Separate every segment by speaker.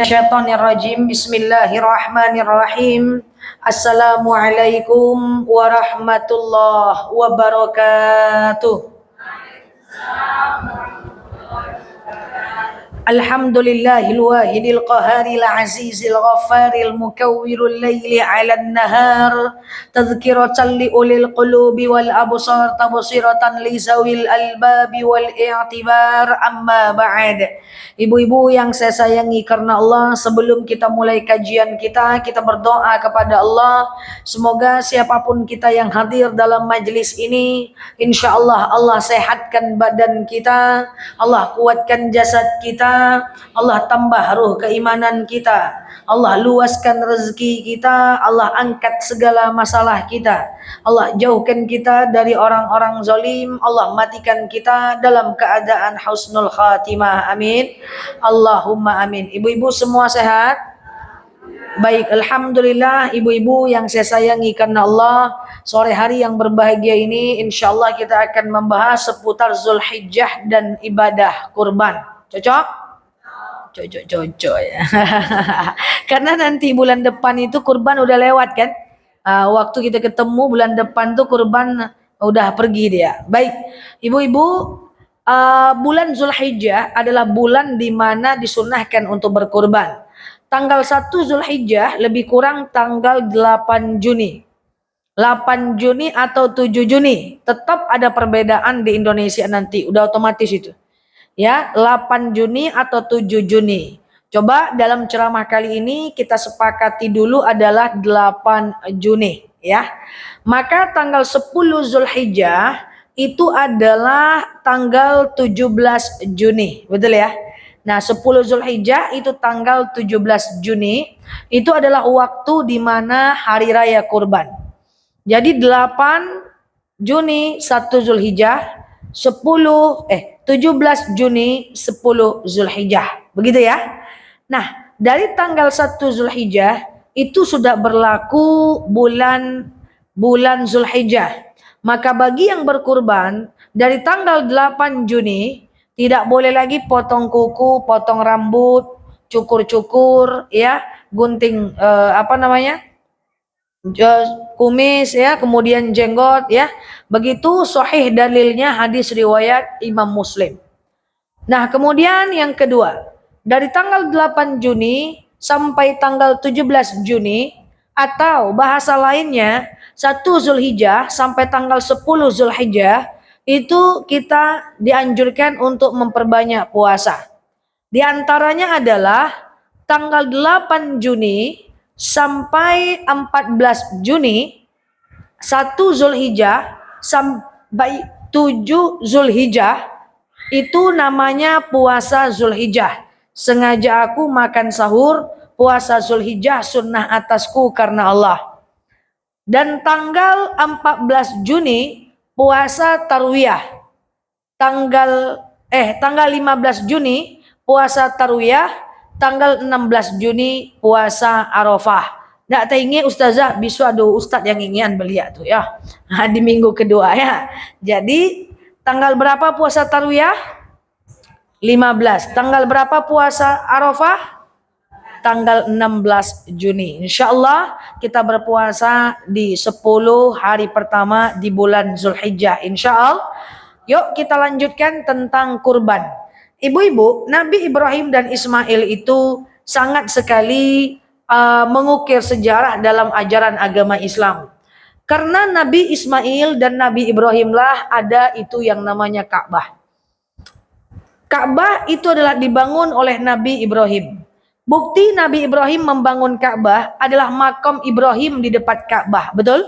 Speaker 1: Syaitonirrajim. Bismillahirrahmanirrahim. Assalamualaikum warahmatullahi wabarakatuh. Alhamdulillahil wahidil qaharil azizil ghaffaril mukawwirul laili 'alan nahar tadhkiratan li ulil qulubi wal absar tabsiratan li zawil albabi wal i'tibar. Amma ba'd. Ibu-ibu yang saya sayangi karena Allah, sebelum kita mulai kajian kita berdoa kepada Allah, semoga siapapun kita yang hadir dalam majlis ini, insyaallah Allah sehatkan badan kita, Allah kuatkan jasad kita, Allah tambah ruh keimanan kita, Allah luaskan rezeki kita, Allah angkat segala masalah kita, Allah jauhkan kita dari orang-orang zalim, Allah matikan kita dalam keadaan husnul khatimah. Amin. Allahumma amin. Ibu-ibu semua sehat? Baik, alhamdulillah. Ibu-ibu yang saya sayangi karena Allah, sore hari yang berbahagia ini insyaallah kita akan membahas seputar Zulhijjah dan ibadah kurban. Cocok? Cocok ya. Karena nanti bulan depan itu kurban udah lewat kan? Waktu kita ketemu bulan depan tuh kurban udah pergi dia. Baik, ibu-ibu, bulan Zulhijjah adalah bulan di mana disunahkan untuk berkurban. Tanggal 1 Zulhijjah lebih kurang tanggal 8 Juni. 8 Juni atau 7 Juni. Tetap ada perbedaan di Indonesia nanti. Udah otomatis itu. Ya, 8 Juni atau 7 Juni. Coba dalam ceramah kali ini kita sepakati dulu adalah 8 Juni. Ya. Maka tanggal 10 Zulhijjah itu adalah tanggal 17 Juni. Betul ya? Nah, 10 Zulhijjah itu tanggal 17 Juni. Itu adalah waktu di mana hari raya kurban. Jadi 8 Juni 1 Zulhijjah, 17 Juni 10 Zulhijjah. Begitu ya. Nah, dari tanggal 1 Zulhijjah itu sudah berlaku bulan Zulhijjah. Maka bagi yang berkurban dari tanggal 8 Juni tidak boleh lagi potong kuku, potong rambut, cukur-cukur, ya, gunting kumis, ya, kemudian jenggot, ya. Begitu sahih dalilnya hadis riwayat Imam Muslim. Nah, kemudian yang kedua, dari tanggal 8 Juni sampai tanggal 17 Juni atau bahasa lainnya 1 Zulhijjah sampai tanggal 10 Zulhijjah itu kita dianjurkan untuk memperbanyak puasa. Di antaranya adalah tanggal 8 Juni sampai 14 Juni, 1 Zulhijjah sampai 7 Zulhijjah itu namanya puasa Zulhijjah. Sengaja aku makan sahur, puasa Zulhijjah sunnah atasku karena Allah. Dan tanggal 14 Juni puasa tarwiyah. Tanggal 15 Juni puasa tarwiyah, tanggal 16 Juni puasa Arafah. Nggak tahu ustazah bisa ada ustaz yang ingin beliau tuh ya. Di minggu kedua ya. Jadi tanggal berapa puasa tarwiyah? 15. Tanggal berapa puasa Arafah? Tanggal 16 Juni. Insyaallah kita berpuasa di 10 hari pertama di bulan Zulhijjah. Insyaallah. Yuk kita lanjutkan tentang kurban. Ibu-ibu, Nabi Ibrahim dan Ismail itu sangat sekali mengukir sejarah dalam ajaran agama Islam. Karena Nabi Ismail dan Nabi Ibrahim lah ada itu yang namanya Ka'bah. Ka'bah itu adalah dibangun oleh Nabi Ibrahim. Bukti Nabi Ibrahim membangun Ka'bah adalah makam Ibrahim di depan Ka'bah, betul?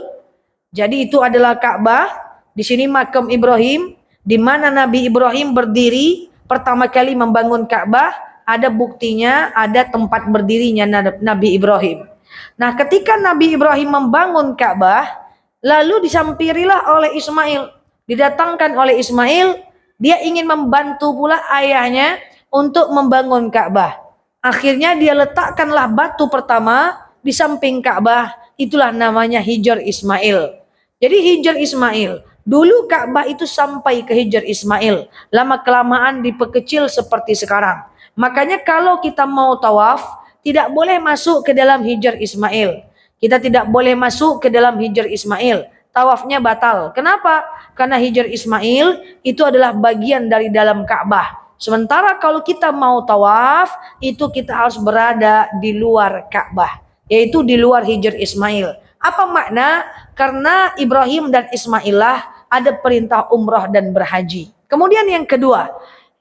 Speaker 1: Jadi itu adalah Ka'bah, di sini makam Ibrahim, di mana Nabi Ibrahim berdiri pertama kali membangun Ka'bah, ada buktinya, ada tempat berdirinya Nabi Ibrahim. Nah, ketika Nabi Ibrahim membangun Ka'bah, lalu disampirilah oleh Ismail, didatangkan oleh Ismail, dia ingin membantu pula ayahnya untuk membangun Ka'bah. Akhirnya dia letakkanlah batu pertama di samping Ka'bah. Itulah namanya Hijr Ismail. Jadi Hijr Ismail. Dulu Ka'bah itu sampai ke Hijr Ismail. Lama kelamaan diperkecil seperti sekarang. Makanya kalau kita mau tawaf, tidak boleh masuk ke dalam Hijr Ismail. Kita tidak boleh masuk ke dalam Hijr Ismail. Tawafnya batal. Kenapa? Karena Hijr Ismail itu adalah bagian dari dalam Ka'bah. Sementara kalau kita mau tawaf, itu kita harus berada di luar Ka'bah, yaitu di luar Hijr Ismail. Apa makna? Karena Ibrahim dan Ismail lah ada perintah umrah dan berhaji. Kemudian yang kedua,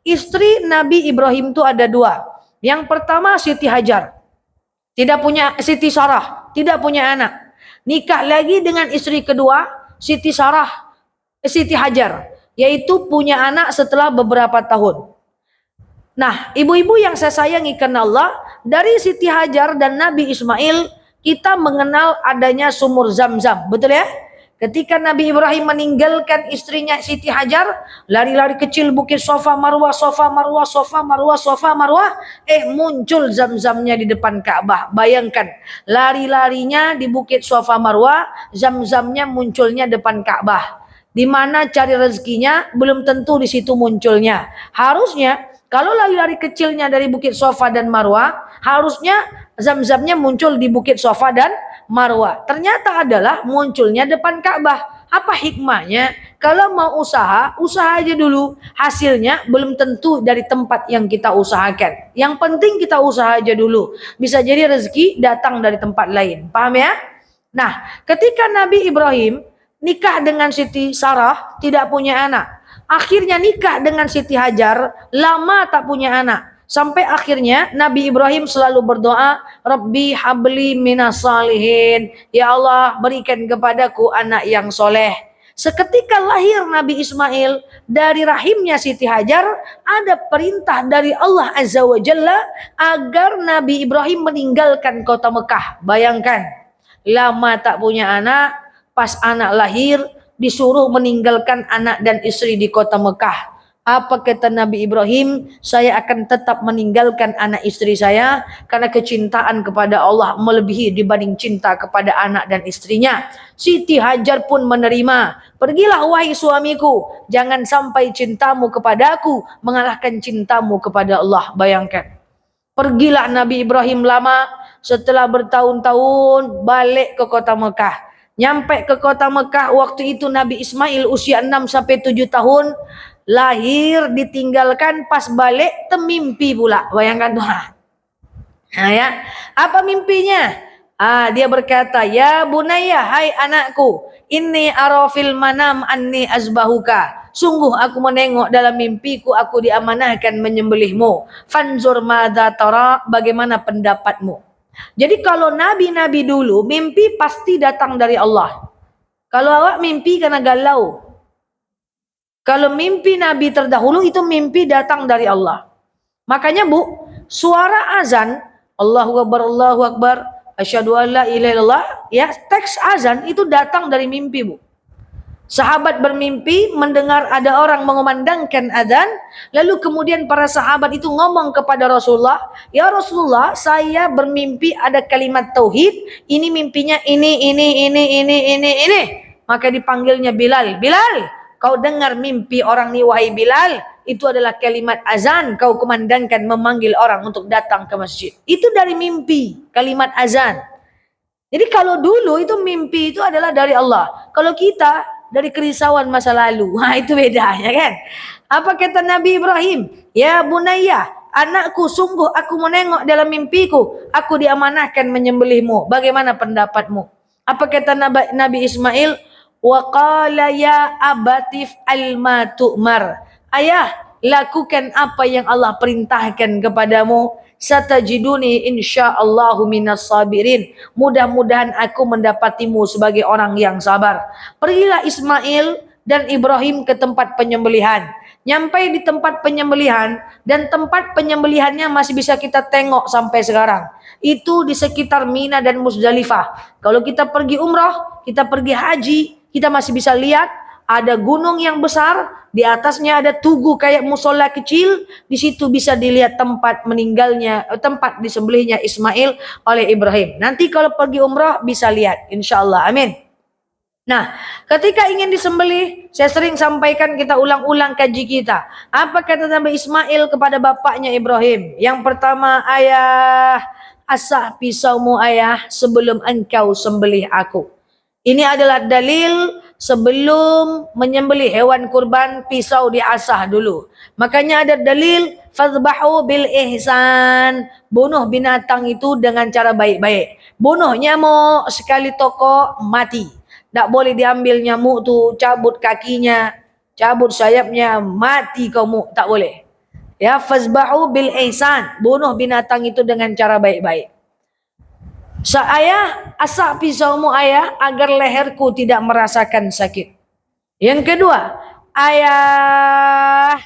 Speaker 1: istri Nabi Ibrahim itu ada dua. Yang pertama Siti Hajar, tidak punya, Siti Sarah, tidak punya anak. Nikah lagi dengan istri kedua, Siti Hajar, yaitu punya anak setelah beberapa tahun. Nah, ibu-ibu yang saya sayangi karena Allah, dari Siti Hajar dan Nabi Ismail, kita mengenal adanya sumur Zam-Zam, betul ya? Ketika Nabi Ibrahim meninggalkan istrinya Siti Hajar, lari-lari kecil bukit Safa Marwah, Safa Marwah, Safa Marwah, Safa Marwah, muncul Zam-Zamnya di depan Ka'bah. Bayangkan, lari-larinya di bukit Safa Marwah, Zam-Zamnya munculnya depan Ka'bah. Di mana cari rezekinya belum tentu di situ munculnya. Harusnya kalau lari-lari kecilnya dari bukit Safa dan Marwah, harusnya Zam-Zamnya muncul di bukit Safa dan Marwah. Ternyata adalah munculnya depan Ka'bah. Apa hikmahnya? Kalau mau usaha, usaha aja dulu. Hasilnya belum tentu dari tempat yang kita usahakan. Yang penting kita usaha aja dulu. Bisa jadi rezeki datang dari tempat lain. Paham ya? Nah, ketika Nabi Ibrahim nikah dengan Siti Sarah, tidak punya anak. Akhirnya nikah dengan Siti Hajar, lama tak punya anak. Sampai akhirnya Nabi Ibrahim selalu berdoa, Rabbi habli minas salihin. Ya Allah, berikan kepadaku anak yang soleh. Seketika lahir Nabi Ismail dari rahimnya Siti Hajar, ada perintah dari Allah Azza wa Jalla agar Nabi Ibrahim meninggalkan kota Mekah. Bayangkan, lama tak punya anak, pas anak lahir disuruh meninggalkan anak dan istri di kota Mekah. Apa kata Nabi Ibrahim? Saya akan tetap meninggalkan anak istri saya karena kecintaan kepada Allah melebihi dibanding cinta kepada anak dan istrinya. Siti Hajar pun menerima. Pergilah wahai suamiku, jangan sampai cintamu kepada aku mengalahkan cintamu kepada Allah. Bayangkan. Pergilah Nabi Ibrahim lama, setelah bertahun-tahun balik ke kota Mekah. Nyampe ke kota Mekah, waktu itu Nabi Ismail usia 6-7 tahun. Lahir, ditinggalkan, pas balik temimpi pula. Bayangkan tuh. Nah ya, apa mimpinya? Dia berkata, ya bunaya, hai anakku, inni arafil manam anni azbahuka. Sungguh aku menengok dalam mimpiku aku diamanahkan menyembelihmu. Fanzur madza tara, bagaimana pendapatmu? Jadi kalau nabi-nabi dulu mimpi pasti datang dari Allah. Kalau awak mimpi karena galau. Kalau mimpi Nabi terdahulu itu mimpi datang dari Allah. Makanya Bu, suara azan, Allahu Akbar, Allahu Akbar, asyhadu an la ilaha illallah, ya, teks azan itu datang dari mimpi Bu. Sahabat bermimpi mendengar ada orang mengumandangkan azan, lalu kemudian para sahabat itu ngomong kepada Rasulullah, ya Rasulullah, saya bermimpi ada kalimat tauhid, ini mimpinya ini. Maka dipanggilnya Bilal, Bilal, kau dengar mimpi orang ni wahai Bilal, itu adalah kalimat azan, kau kumandangkan memanggil orang untuk datang ke masjid. Itu dari mimpi, kalimat azan. Jadi kalau dulu itu mimpi itu adalah dari Allah. Kalau kita dari kerisauan masa lalu, itu bedanya kan. Apa kata Nabi Ibrahim? Ya bunayya, anakku, sungguh aku menengok dalam mimpiku, aku diamanahkan menyembelihmu. Bagaimana pendapatmu? Apa kata Nabi Ismail? Wa qala ya abatif alma tu'mar. Ayah, lakukan apa yang Allah perintahkan kepadamu. Satajiduni insyaallahu minas sabirin. Mudah-mudahan aku mendapatimu sebagai orang yang sabar. Pergilah Ismail dan Ibrahim ke tempat penyembelihan. Nyampai di tempat penyembelihan, dan tempat penyembelihannya masih bisa kita tengok sampai sekarang. Itu di sekitar Mina dan Muzdalifah. Kalau kita pergi umrah, kita pergi haji, kita masih bisa lihat ada gunung yang besar, di atasnya ada tugu kayak musola kecil, di situ bisa dilihat tempat meninggalnya, tempat disembelihnya Ismail oleh Ibrahim. Nanti kalau pergi umrah bisa lihat, insyaallah, amin. Nah, ketika ingin disembelih, saya sering sampaikan, kita ulang-ulang kaji kita. Apa kata Nabi Ismail kepada bapaknya Ibrahim? Yang pertama, ayah, asah pisaumu ayah sebelum engkau sembelih aku. Ini adalah dalil sebelum menyembelih hewan kurban pisau diasah dulu. Makanya ada dalil fadhbahu bil ihsan. Bunuh binatang itu dengan cara baik-baik. Bunuh nyamuk sekali tokok mati. Tak boleh diambil nyamuk tu, cabut kakinya, cabut sayapnya, mati kamu, tak boleh. Ya, fazbahu bil ihsan. Bunuh binatang itu dengan cara baik-baik. Ayah, asak pisaumu ayah agar leherku tidak merasakan sakit. Yang kedua, ayah,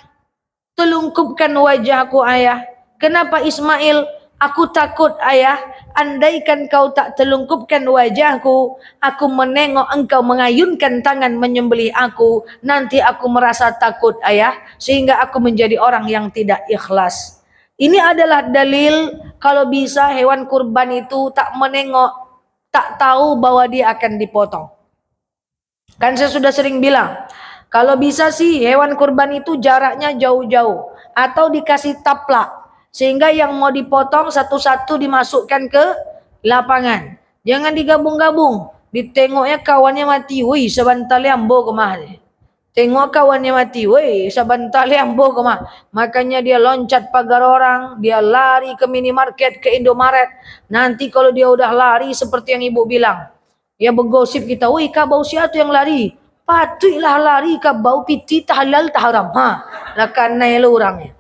Speaker 1: telungkupkan wajahku ayah. Kenapa Ismail? Aku takut ayah, andaikan kau tak telungkupkan wajahku, aku menengok engkau mengayunkan tangan menyembelih aku, nanti aku merasa takut ayah, sehingga aku menjadi orang yang tidak ikhlas. Ini adalah dalil kalau bisa hewan kurban itu tak menengok, tak tahu bahwa dia akan dipotong. Kan saya sudah sering bilang, kalau bisa sih hewan kurban itu jaraknya jauh-jauh atau dikasih taplak sehingga yang mau dipotong satu-satu dimasukkan ke lapangan. Jangan digabung-gabung. Ditengoknya kawannya mati, wih sebentar lambo kemah. Tengok kawannya mati, weh, sebentar lambo kemah. Makanya dia loncat pagar orang, dia lari ke minimarket, ke Indomaret. Nanti kalau dia udah lari seperti yang ibu bilang, ya bergosip kita, weh, kabau siapa yang lari? Patutlah lari kabau piti tahalal taharam. Ha, lah karena orangnya.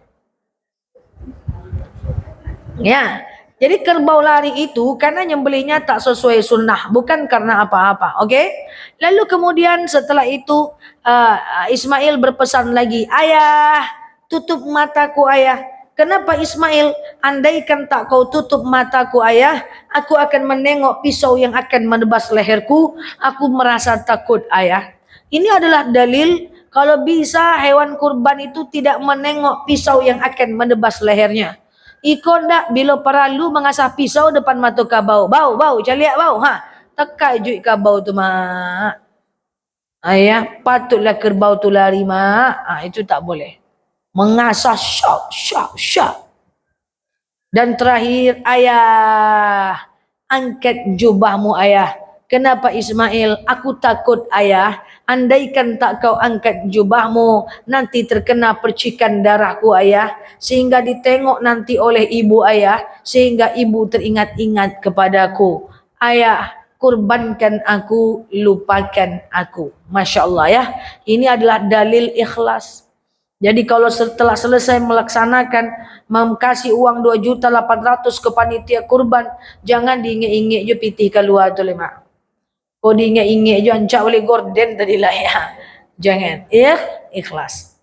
Speaker 1: Ya, jadi kerbau lari itu karena nyembelihnya tak sesuai sunnah, bukan karena apa-apa. Oke? Lalu kemudian setelah itu Ismail berpesan lagi, ayah, tutup mataku ayah. Kenapa Ismail? Andaikan tak kau tutup mataku ayah, aku akan menengok pisau yang akan menebas leherku. Aku merasa takut ayah. Ini adalah dalil kalau bisa hewan kurban itu tidak menengok pisau yang akan menebas lehernya. Ikut tak bila perlu mengasah pisau depan mata kabau. Bau, caliak bau. Ha, tekai juit kabau tu mak. Ayah, patutlah kerbau tu lari mak. Itu tak boleh. Mengasah syak. Dan terakhir, ayah, angkat jubahmu ayah. Kenapa Ismail? Aku takut ayah, andaikan tak kau angkat jubahmu, nanti terkena percikan darahku ayah, sehingga ditengok nanti oleh ibu ayah, sehingga ibu teringat-ingat kepadaku. Ayah, kurbankan aku, lupakan aku. Masya Allah ya. Ini adalah dalil ikhlas. Jadi kalau setelah selesai melaksanakan kasih uang 2.800.000 ke panitia kurban, jangan diingat-ingat je pitih keluar tu lima. Kau diingat-ingat je ancak boleh gorden tadi lah ya. Jangan. Ikhlas.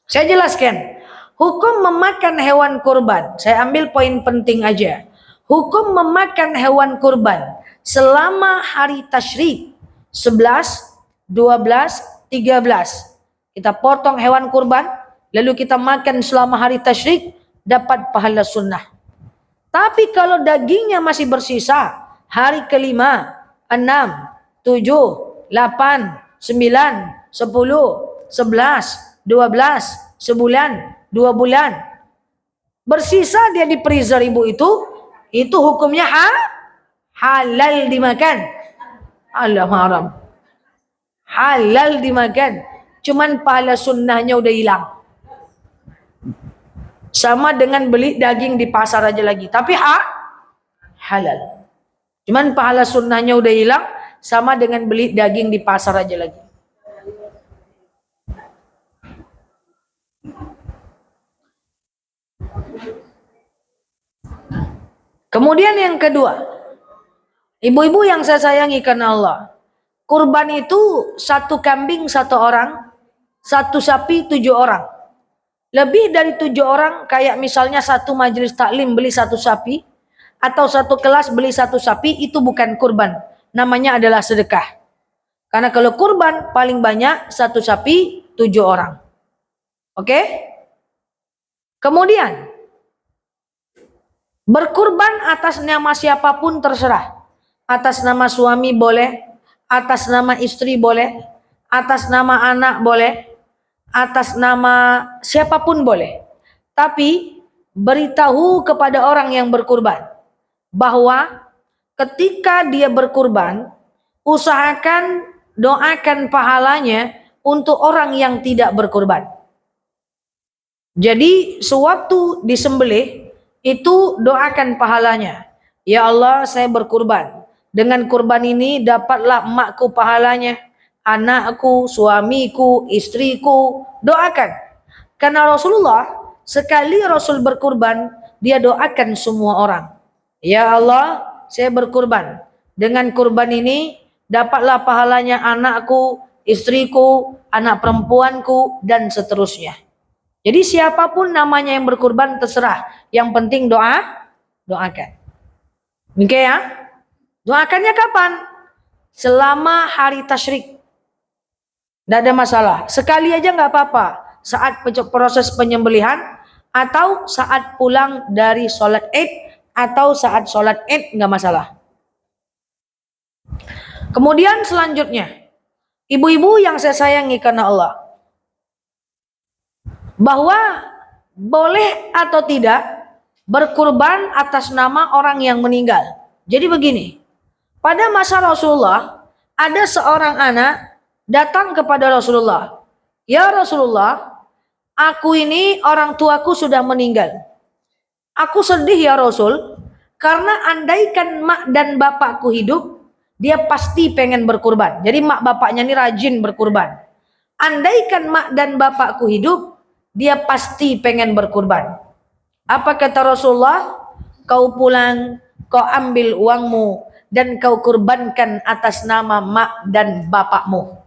Speaker 1: Saya jelaskan. Hukum memakan hewan kurban. Saya ambil poin penting aja. Hukum memakan hewan kurban selama hari tasyrik 11, 12, 13. Kita potong hewan kurban, lalu kita makan selama hari tasyrik, dapat pahala sunnah. Tapi kalau dagingnya masih bersisa, hari kelima, 6, 7, 8, 9, 10, 11, 12, sebulan, 2 bulan. Bersisa dia di freezer ibu itu hukumnya halal dimakan. Allah haram. Halal dimakan. Cuman pahala sunnahnya udah hilang. Sama dengan beli daging di pasar aja lagi. Tapi halal. Cuman pahala sunnahnya udah hilang. Sama dengan beli daging di pasar aja lagi. Kemudian yang kedua. Ibu-ibu yang saya sayangi karena Allah. Kurban itu 1 kambing 1 orang. 1 sapi 7 orang. Lebih dari 7 orang, kayak misalnya 1 majelis taklim beli 1 sapi, atau 1 kelas beli 1 sapi, itu bukan kurban. Namanya adalah sedekah. Karena kalau kurban paling banyak 1 sapi 7 orang. Oke? Kemudian, berkurban atas nama siapapun terserah. Atas nama suami boleh, atas nama istri boleh, atas nama anak boleh, atas nama siapapun boleh. Tapi beritahu kepada orang yang berkurban. bahwa ketika dia berkurban, usahakan doakan pahalanya untuk orang yang tidak berkurban. Jadi sewaktu disembelih itu doakan pahalanya. Ya Allah, saya berkurban. Dengan kurban ini dapatlah emakku pahalanya, anakku, suamiku, istriku. Doakan. Karena Rasulullah sekali Rasul berkurban, dia doakan semua orang. Ya Allah, saya berkurban. Dengan kurban ini dapatlah pahalanya anakku, istriku, anak perempuanku, dan seterusnya. Jadi siapapun namanya yang berkurban terserah. Yang penting doakan. Oke ya? Doakannya kapan? Selama hari tasyrik. Tidak ada masalah. Sekali aja nggak apa-apa. Saat proses penyembelihan atau saat pulang dari sholat Id atau saat sholat Id nggak masalah. Kemudian selanjutnya, ibu-ibu yang saya sayangi karena Allah, bahwa boleh atau tidak berkurban atas nama orang yang meninggal. Jadi begini, pada masa Rasulullah ada seorang anak datang kepada Rasulullah. Ya Rasulullah, aku ini orang tuaku sudah meninggal. Aku sedih ya Rasul, karena andaikan mak dan bapakku hidup, dia pasti pengen berkurban. Jadi mak bapaknya ini rajin berkurban. Andaikan mak dan bapakku hidup, dia pasti pengen berkurban. Apa kata Rasulullah? Kau pulang, kau ambil uangmu, dan kau kurbankan atas nama mak dan bapakmu.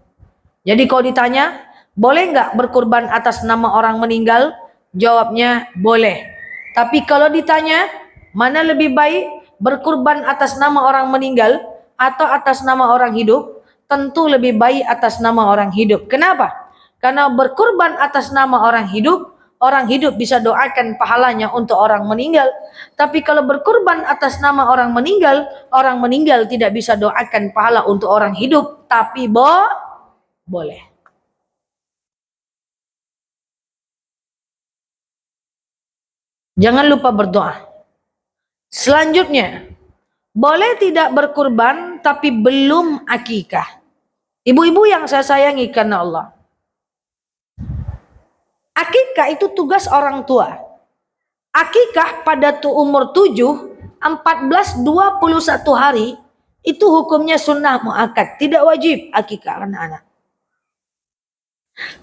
Speaker 1: Jadi kalau ditanya, boleh nggak berkurban atas nama orang meninggal? Jawabnya boleh. Tapi kalau ditanya, mana lebih baik berkurban atas nama orang meninggal atau atas nama orang hidup? Tentu lebih baik atas nama orang hidup. Kenapa? Karena berkurban atas nama orang hidup bisa doakan pahalanya untuk orang meninggal. Tapi kalau berkurban atas nama orang meninggal tidak bisa doakan pahala untuk orang hidup. Tapi boleh. Jangan lupa berdoa. Selanjutnya, boleh tidak berkurban tapi belum akikah. Ibu-ibu yang saya sayangi karena Allah, akikah itu tugas orang tua. Akikah pada umur 7, 14, 21 hari itu hukumnya sunnah muakkad, tidak wajib akikah anak-anak.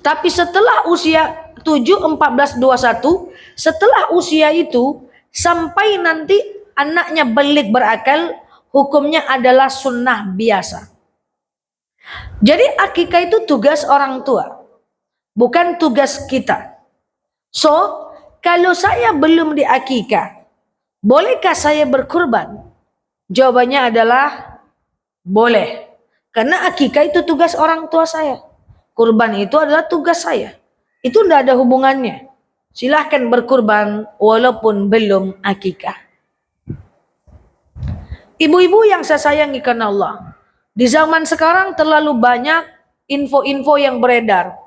Speaker 1: Tapi setelah usia 7, 14, 21, setelah usia itu sampai nanti anaknya balik berakal, hukumnya adalah sunnah biasa. Jadi akikah itu tugas orang tua, bukan tugas kita. So, kalau saya belum diakikah, bolehkah saya berkurban? Jawabannya adalah boleh. Karena akikah itu tugas orang tua saya. Kurban itu adalah tugas saya. Itu tidak ada hubungannya. Silahkan berkurban walaupun belum akikah. Ibu-ibu yang saya sayangi karena Allah, di zaman sekarang terlalu banyak info-info yang beredar.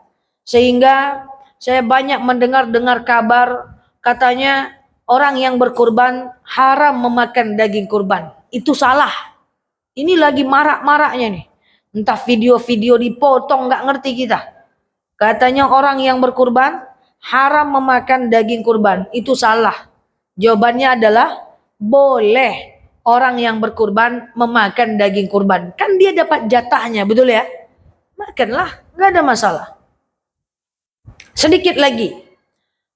Speaker 1: Sehingga saya banyak mendengar kabar katanya orang yang berkurban haram memakan daging kurban. Itu salah. Ini lagi marak-maraknya nih. Entah video-video dipotong, nggak ngerti kita. Katanya orang yang berkurban haram memakan daging kurban. Itu salah. Jawabannya adalah boleh orang yang berkurban memakan daging kurban. Kan dia dapat jatahnya, betul ya? Makanlah, nggak ada masalah. Sedikit lagi,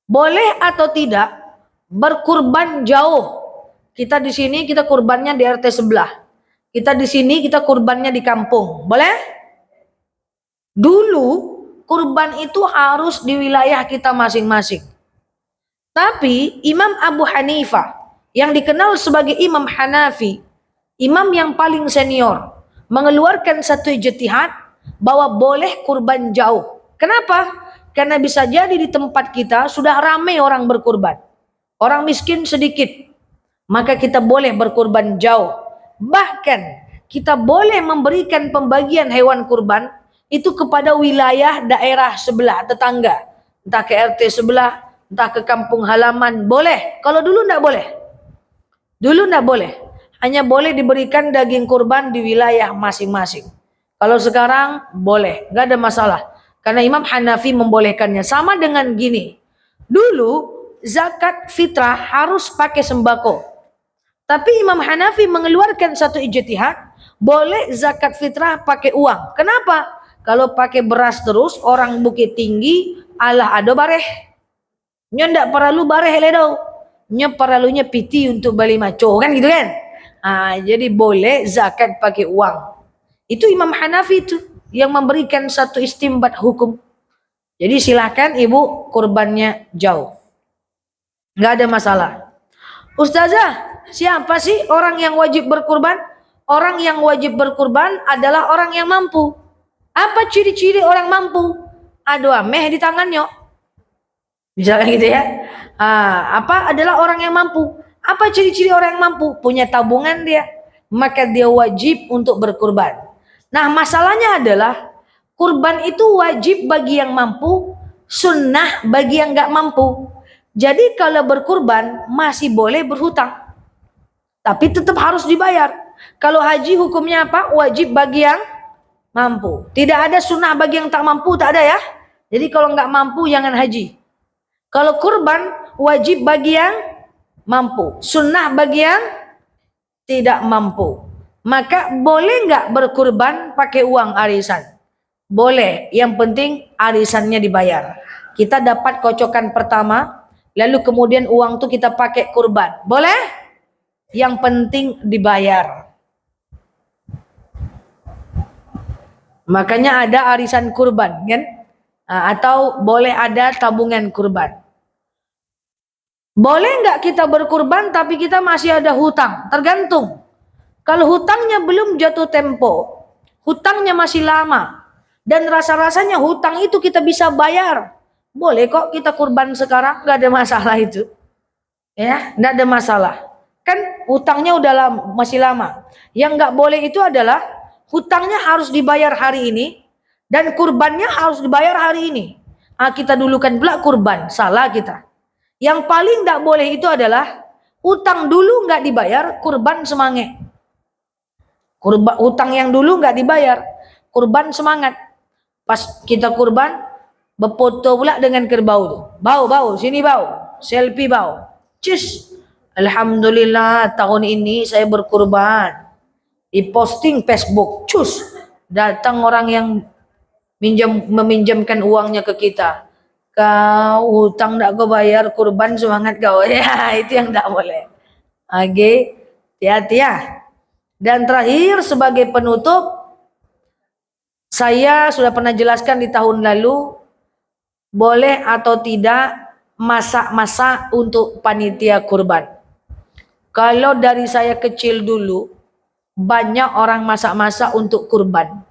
Speaker 1: boleh atau tidak berkurban jauh? Kita di sini kita kurbannya di RT sebelah. Kita di sini kita kurbannya di kampung. Boleh? Dulu kurban itu harus di wilayah kita masing-masing. Tapi Imam Abu Hanifah yang dikenal sebagai Imam Hanafi, imam yang paling senior, mengeluarkan satu ijtihad bahwa boleh kurban jauh. Kenapa? Karena bisa jadi di tempat kita sudah ramai orang berkurban. Orang miskin sedikit. Maka kita boleh berkurban jauh. Bahkan kita boleh memberikan pembagian hewan kurban itu kepada wilayah daerah sebelah, tetangga. Entah ke RT sebelah, entah ke kampung halaman. Boleh. Kalau dulu enggak boleh. Dulu enggak boleh. hanya boleh diberikan daging kurban di wilayah masing-masing. Kalau sekarang boleh, nggak ada masalah. Karena Imam Hanafi membolehkannya. Sama dengan gini, dulu zakat fitrah harus pakai sembako. Tapi Imam Hanafi mengeluarkan satu ijtihad, boleh zakat fitrah pakai uang. Kenapa? Kalau pakai beras terus, orang Bukit Tinggi, alah ado bareh. Nya ndak perlu bareh ledo. Nya perlunya piti untuk beli maco, kan gitu kan? Jadi boleh zakat pakai uang. Itu Imam Hanafi itu yang memberikan satu istimbat hukum. Jadi silakan ibu kurbannya jauh. Nggak ada masalah. Ustazah, siapa sih orang yang wajib berkurban? Orang yang wajib berkurban adalah orang yang mampu. Apa ciri-ciri orang mampu? Ada ameh di tangannya. Misalnya gitu ya. Apa adalah orang yang mampu? Apa ciri-ciri orang yang mampu? Punya tabungan dia. Maka dia wajib untuk berkurban. Nah, masalahnya adalah kurban itu wajib bagi yang mampu, sunnah bagi yang nggak mampu. Jadi kalau berkurban masih boleh berhutang, tapi tetap harus dibayar. Kalau haji hukumnya apa? Wajib bagi yang mampu. Tidak ada sunnah bagi yang tak mampu, tak ada ya. Jadi kalau nggak mampu jangan haji. Kalau kurban wajib bagi yang mampu, sunnah bagi yang tidak mampu. Maka boleh nggak berkurban pakai uang arisan? Boleh, yang penting arisannya dibayar. Kita dapat kocokan pertama, lalu kemudian uang tuh kita pakai kurban. Boleh? Yang penting dibayar. Makanya ada arisan kurban, kan? Atau boleh ada tabungan kurban. Boleh nggak kita berkurban tapi kita masih ada hutang? Tergantung. Kalau hutangnya belum jatuh tempo, hutangnya masih lama, dan rasa-rasanya hutang itu kita bisa bayar, boleh kok kita kurban sekarang, nggak ada masalah itu. Ya, nggak ada masalah. Kan hutangnya udah lama, masih lama. Yang nggak boleh itu adalah hutangnya harus dibayar hari ini dan kurbannya harus dibayar hari ini. Kita dulukan pula kurban, salah kita. Yang paling tidak boleh itu adalah hutang dulu nggak dibayar, kurban semangat. Hutang yang dulu nggak dibayar, kurban semangat. Pas kita kurban, berfoto pula dengan kerbau tuh. Bau, sini bau, selfie bau. Cus, alhamdulillah tahun ini saya berkurban. Diposting Facebook, cus, datang orang yang meminjamkan uangnya ke kita. Kau hutang tak kau bayar, kurban semangat kau. Ya, itu yang tak boleh. Oke, hati-hati ya. Dan terakhir sebagai penutup, saya sudah pernah jelaskan di tahun lalu, boleh atau tidak masak-masak untuk panitia kurban. Kalau dari saya kecil dulu, banyak orang masak-masak untuk kurban.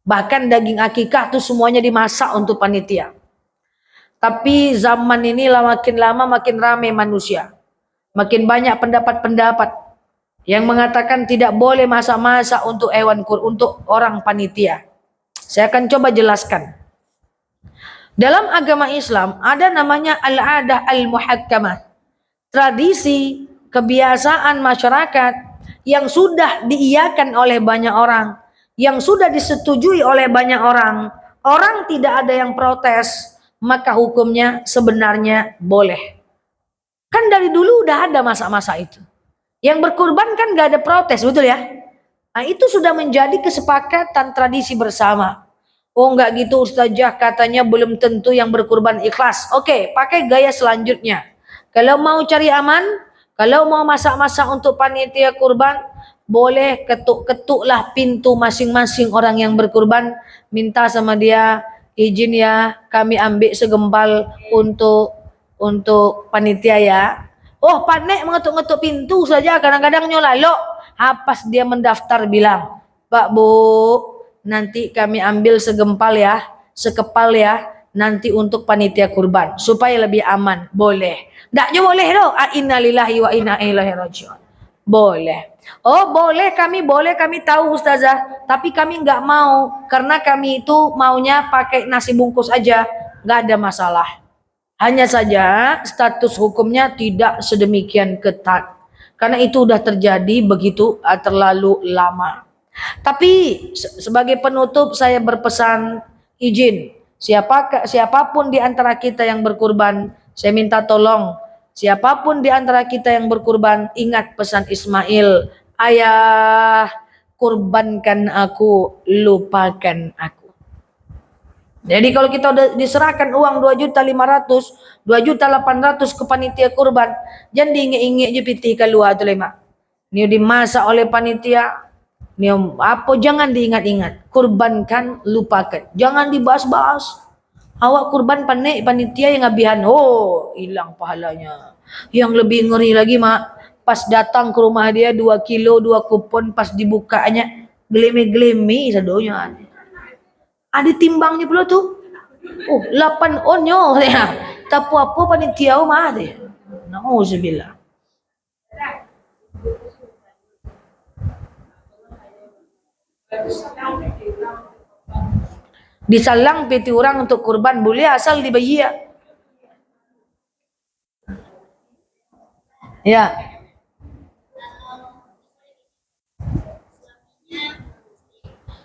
Speaker 1: Bahkan daging akikah itu semuanya dimasak untuk panitia. Tapi zaman ini makin lama makin ramai manusia. Makin banyak pendapat-pendapat yang mengatakan tidak boleh masak-masak untuk untuk orang panitia. Saya akan coba jelaskan. Dalam agama Islam ada namanya al-adah al-muhakkamah. Tradisi, kebiasaan masyarakat yang sudah diiyakan oleh banyak orang, yang sudah disetujui oleh banyak orang. Orang tidak ada yang protes, maka hukumnya sebenarnya boleh. Kan dari dulu udah ada masa-masa itu. Yang berkurban kan gak ada protes, betul ya? Nah, itu sudah menjadi kesepakatan tradisi bersama. Oh enggak gitu Ustazah, katanya belum tentu yang berkurban ikhlas. Oke, pakai gaya selanjutnya. Kalau mau cari aman, kalau mau masak-masak untuk panitia kurban, boleh ketuk-ketuklah pintu masing-masing orang yang berkurban, minta sama dia, izin ya, kami ambil segempal untuk panitia ya. Oh, panek mengetuk-ngetuk pintu saja, kadang-kadang nyolalo. Pas dia mendaftar bilang, Pak Bu, nanti kami ambil segempal ya, sekepal ya, nanti untuk panitia kurban supaya lebih aman. Boleh. Ndaknya boleh loh. Innalillahi wa inna ilaihi rajiun. Boleh. Oh boleh kami tahu Ustazah, tapi kami nggak mau karena kami itu maunya pakai nasi bungkus aja, nggak ada masalah. Hanya saja status hukumnya tidak sedemikian ketat. Karena itu udah terjadi begitu terlalu lama. Tapi sebagai penutup saya berpesan izin siapapun di antara kita yang berkurban, saya minta tolong siapapun di antara kita yang berkurban ingat pesan Ismail, ayah kurbankan aku, lupakan aku. Jadi kalau kita udah diserahkan uang 2.500.000, 2.800.000 ke panitia kurban, jangan diingat-ingat je piti keluar tu lima. Ini dimasak oleh panitia, ini apa jangan diingat-ingat. Kurbankan, lupakan. Jangan dibahas-bahas. Awak kurban panitia yang abihan, oh hilang pahalanya. Yang lebih ngeri lagi mak, pas datang ke rumah dia 2 kilo 2 kupon, pas dibukanya gelemi-gelemi sadonya. Ada timbangnya pula tuh. Oh, 8 onyo ya. Tapi apa panitia mah dia. Nauzubillah. Disalang peti orang untuk kurban boleh asal dibayar. Ya.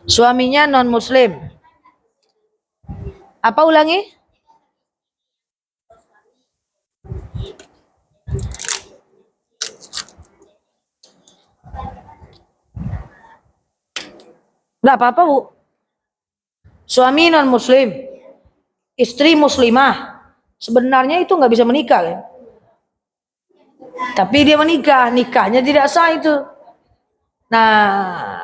Speaker 1: Suaminya non muslim. Apa ulangi? Enggak apa-apa, Bu. Suami non muslim, istri muslimah. Sebenarnya itu nggak bisa menikah kan? Tapi dia menikah, nikahnya tidak sah itu. Nah,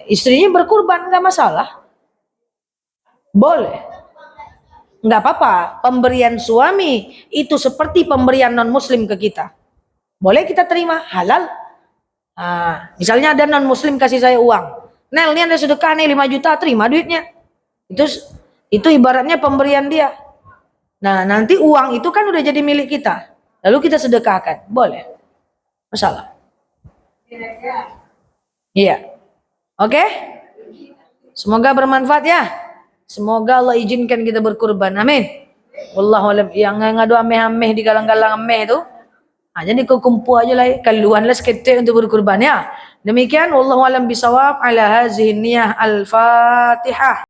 Speaker 1: istrinya berkurban nggak masalah. Boleh. Nggak apa-apa, pemberian suami itu seperti pemberian non muslim ke kita. Boleh kita terima, halal. Nah, misalnya ada non muslim kasih saya uang. Nel, ini ada sedekah nih 5 juta, terima duitnya. Itu ibaratnya pemberian dia. Nah, nanti uang itu kan udah jadi milik kita. Lalu kita sedekahkan. Boleh. Masalah. Iya. Oke? Semoga bermanfaat ya. Semoga Allah izinkan kita berkurban. Amin. Wallahu alam. Yang ngadu ameh-ameh di galang-galang ameh itu. Jadi kau kumpul aja lah. Kaluan lah seketik untuk berkurban ya. Demikian. Wallahu alam bisawab ala hazihi niyah al-fatihah.